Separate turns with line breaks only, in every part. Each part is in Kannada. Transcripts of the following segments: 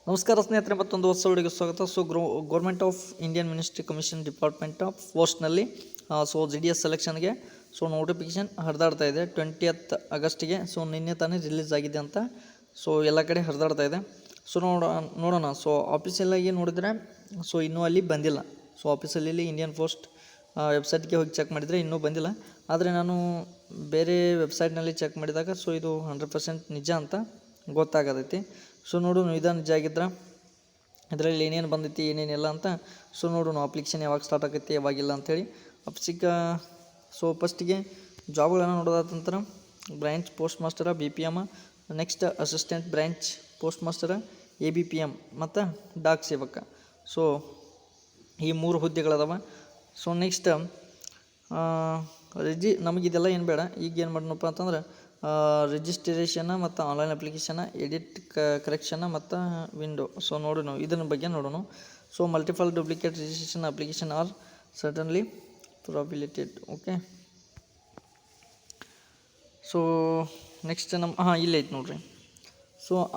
ನಮಸ್ಕಾರ ಸ್ನೇಹಿತರೆ, ಮತ್ತೊಂದು ಹೊಸ ವಿಡಿಯೋಗೆ ಸ್ವಾಗತ. Government of Indian ministry commission department of ಪೋಸ್ಟ್ನಲ್ಲಿ GDS ಸೆಲೆಕ್ಷನ್ಗೆ ನೋಟಿಫಿಕೇಷನ್ ಹರಿದಾಡ್ತಾ ಇದೆ 20th ಆಗಸ್ಟಿಗೆ. ನಿನ್ನೆ ತಾನೇ ರಿಲೀಸ್ ಆಗಿದೆ ಅಂತ ಎಲ್ಲ ಕಡೆ ಹರಿದಾಡ್ತಾ ಇದೆ. ನೋಡೋಣ. ಆಫೀಸಿಯಲ್ಲಾಗಿ ನೋಡಿದರೆ ಇನ್ನೂ ಅಲ್ಲಿ ಬಂದಿಲ್ಲ. ಆಫೀಸಲ್ಲಿ ಇಂಡಿಯನ್ ಪೋಸ್ಟ್ ವೆಬ್ಸೈಟ್ಗೆ ಹೋಗಿ ಚೆಕ್ ಮಾಡಿದರೆ ಇನ್ನೂ ಬಂದಿಲ್ಲ. ಆದರೆ ನಾನು ಬೇರೆ ವೆಬ್ಸೈಟ್ನಲ್ಲಿ ಚೆಕ್ ಮಾಡಿದಾಗ ಇದು 100% ನಿಜ ಅಂತ ಗೊತ್ತಾಗತೈತಿ. ನೋಡೋಣ, ಇದು ನಿಜ ಆಗಿದ್ರೆ ಇದರಲ್ಲಿ ಏನೇನು ಬಂದೈತಿ ಏನೇನಿಲ್ಲ ಅಂತ. ನೋಡೋಣ ಅಪ್ಲಿಕೇಶನ್ ಯಾವಾಗ ಸ್ಟಾರ್ಟ್ ಆಗುತ್ತೆ ಯಾವಾಗಿಲ್ಲ ಅಂಥೇಳಿ. ಫಸ್ಟಿಗೆ ಜಾಬ್ಗಳನ್ನು ನೋಡೋದಂತರ branch post master BPM, next assistant branch post master ABPM ಮತ್ತು ಡಾಕ್ ಸೇವಕ. ಈ 3 ಹುದ್ದೆಗಳದಾವ. ನೆಕ್ಸ್ಟ್ ನಮಗಿದೆಲ್ಲ ಏನು ಬೇಡ. ಈಗ ಏನು ಮಾಡೋಣಪ್ಪ ಅಂತಂದ್ರೆ ರಿಜಿಸ್ಟ್ರೇಷನ್ ಮತ್ತು ಆನ್ಲೈನ್ ಅಪ್ಲಿಕೇಶನ್, ಎಡಿಟ್, ಕರೆಕ್ಷನ್ ಮತ್ತು ವಿಂಡೋ. ನೋಡೋಣ ಇದನ್ನ ಬಗ್ಗೆ ನೋಡೋಣ. Multiple duplicate registration application are certainly prohibited. Okay. Next ಇಲ್ಲೇ ಐತೆ ನೋಡ್ರಿ.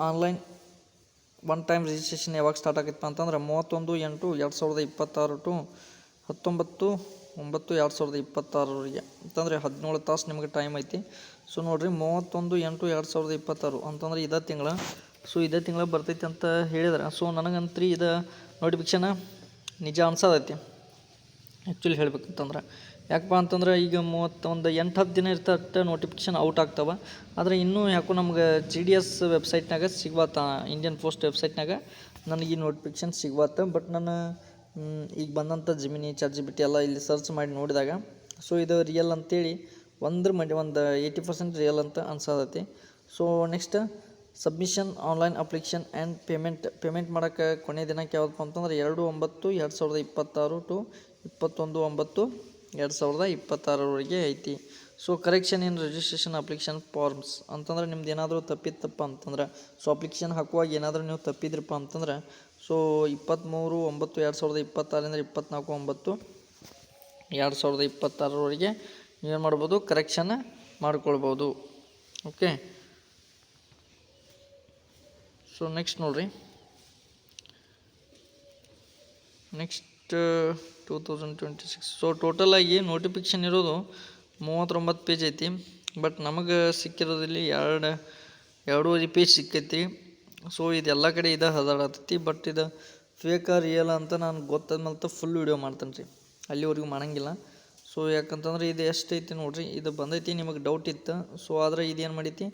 ಆನ್ಲೈನ್ ಒನ್ ಟೈಮ್ ರಿಜಿಸ್ಟ್ರೇಷನ್ ಯಾವಾಗ ಸ್ಟಾರ್ಟ್ ಆಗೈತಪ್ಪ ಅಂತಂದ್ರೆ 31/8/2026 ಟು 19/9/2026 ಅಂತಂದರೆ 17 ತಾಸು ನಿಮಗೆ ಟೈಮ್ ಐತಿ. ನೋಡಿರಿ 31/8/2026 ಅಂತಂದ್ರೆ ಇದೇ ತಿಂಗಳ. ಇದೇ ತಿಂಗಳ ಬರ್ತೈತಿ ಅಂತ ಹೇಳಿದ್ರೆ ನನಗಂತ್ರಿ ಇದು ನೋಟಿಫಿಕೇಷನ್ ನಿಜ ಅನ್ಸೋದೈತಿ ಆ್ಯಕ್ಚುಲಿ ಹೇಳ್ಬೇಕಂತಂದ್ರೆ. ಯಾಕಪ್ಪ ಅಂತಂದ್ರೆ ಈಗ 8-10 ದಿನ ಇರ್ತದೆ ನೋಟಿಫಿಕೇಷನ್ ಔಟ್ ಆಗ್ತಾವೆ. ಆದರೆ ಇನ್ನೂ ಯಾಕೋ ನಮ್ಗೆ GDS ವೆಬ್ಸೈಟ್ನಾಗ ಸಿಗ್ಬಾತ, ಇಂಡಿಯನ್ ಪೋಸ್ಟ್ ವೆಬ್ಸೈಟ್ನಾಗ ನನಗೆ ಈ ನೋಟಿಫಿಕೇಷನ್ ಸಿಗ್ಬಾತ. ಬಟ್ ನಾನು ಈಗ ಬಂದಂಥ ಜಿಮಿನಿ, ChatGPT ಎಲ್ಲ ಇಲ್ಲಿ ಸರ್ಚ್ ಮಾಡಿ ನೋಡಿದಾಗ ಇದು ರಿಯಲ್ ಅಂತೇಳಿ ಒಂದು 80% ರಿಯಲ್ ಅಂತ ಅನ್ಸೋದೈತಿ. Next submission online application and payment ಮಾಡೋಕ್ಕೆ ಕೊನೆ ದಿನಕ್ಕೆ ಯಾವ್ದಪ್ಪ ಅಂತಂದ್ರೆ 2/9/2026 ಟು 21/9/2026 ಐತಿ. Correction in registration application forms ಅಂತಂದ್ರೆ ನಿಮ್ದು ಏನಾದರೂ ತಪ್ಪಿತ್ತಪ್ಪ ಅಂತಂದ್ರೆ ಅಪ್ಲಿಕೇಶನ್ ಹಾಕುವಾಗ ಏನಾದರೂ ನೀವು ತಪ್ಪಿದ್ರಪ್ಪ ಅಂತಂದ್ರೆ 23/9/2026 24/9/2026 ಏನು ಮಾಡ್ಬೋದು, ಕರೆಕ್ಷನ್ ಮಾಡ್ಕೊಳ್ಬೋದು. ಓಕೆ. ನೆಕ್ಸ್ಟ್ ನೋಡ್ರಿ. ನೆಕ್ಸ್ಟ್ 2026 ಟೋಟಲಾಗಿ ನೋಟಿಫಿಕೇಷನ್ ಇರೋದು 39 ಪೇಜ್ ಐತಿ. ಬಟ್ ನಮಗೆ ಸಿಕ್ಕಿರೋದಲ್ಲಿ 2.5 ಪೇಜ್ ಸಿಕ್ಕೈತಿ. ಇದೆಲ್ಲ ಕಡೆ ಇದು ಹದಾಡತ್ತೈತಿ. ಬಟ್ ಇದು ಫೇಕ ರಿಯಲ್ ಅಂತ ನಾನು ಗೊತ್ತಾದ್ಮೇಲೆ ಫುಲ್ ವಿಡಿಯೋ ಮಾಡ್ತೇನೆ ರೀ, ಅಲ್ಲಿವರೆಗೂ ಮಾಡಂಗಿಲ್ಲ. ಯಾಕಂತಂದ್ರೆ ಇದು ಎಷ್ಟೈತಿ ನೋಡ್ರಿ, ಇದು ಬಂದೈತಿ. ನಿಮಗೆ ಡೌಟ್ ಇತ್ತು. ಆದರೆ ಇದೇನು ಮಾಡೈತಿ,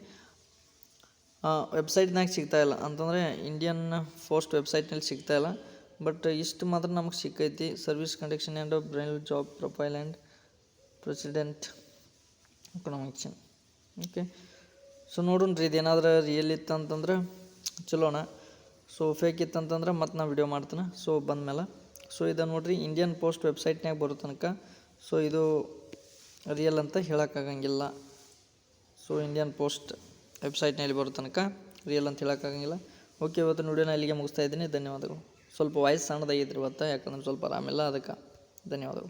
ವೆಬ್ಸೈಟ್ನಾಗ ಸಿಗ್ತಾಯಿಲ್ಲ ಅಂತಂದರೆ ಇಂಡಿಯನ್ ಪೋಸ್ಟ್ ವೆಬ್ಸೈಟ್ನಲ್ಲಿ ಸಿಗ್ತಾಯಿಲ್ಲ. ಬಟ್ ಇಷ್ಟು ಮಾತ್ರ ನಮಗೆ ಸಿಕ್ಕೈತಿ. Service conduction and Braille job profile and president economics. Okay. ನೋಡೋಣ ರೀ, ಇದೇನಾದ್ರೆ ರಿಯಲ್ ಇತ್ತು ಅಂತಂದ್ರೆ ಚಲೋಣ. ಫೇಕ್ ಇತ್ತಂತಂದ್ರೆ ಮತ್ತೆ ನಾನು ವಿಡಿಯೋ ಮಾಡ್ತೇನೆ ಬಂದಮೇಲೆ. ಇದು ನೋಡಿರಿ, ಇಂಡಿಯನ್ ಪೋಸ್ಟ್ ವೆಬ್ಸೈಟ್ನಾಗ ಬರೋ ತನಕ ಇದು ರಿಯಲ್ ಅಂತ ಹೇಳೋಕ್ಕಾಗಂಗಿಲ್ಲ. ಇಂಡಿಯನ್ ಪೋಸ್ಟ್ ವೆಬ್ಸೈಟ್ನಲ್ಲಿ ಬರೋ ತನಕ ರಿಯಲ್ ಅಂತ ಹೇಳೋಕ್ಕಾಗಂಗಿಲ್ಲ. ಓಕೆ, ಇವತ್ತು ವಿಡಿಯೋನ ಇಲ್ಲಿಗೆ ಮುಗಿಸ್ತಾ ಇದ್ದೀನಿ. ಧನ್ಯವಾದಗಳು. ಸ್ವಲ್ಪ ವಾಯ್ಸ್ ಸಣ್ಣದಾಗಿದ್ರಿ ಇವತ್ತು, ಯಾಕಂದ್ರೆ ಸ್ವಲ್ಪ ಆರಾಮಿಲ್ಲ, ಅದಕ್ಕೆ ಧನ್ಯವಾದಗಳು.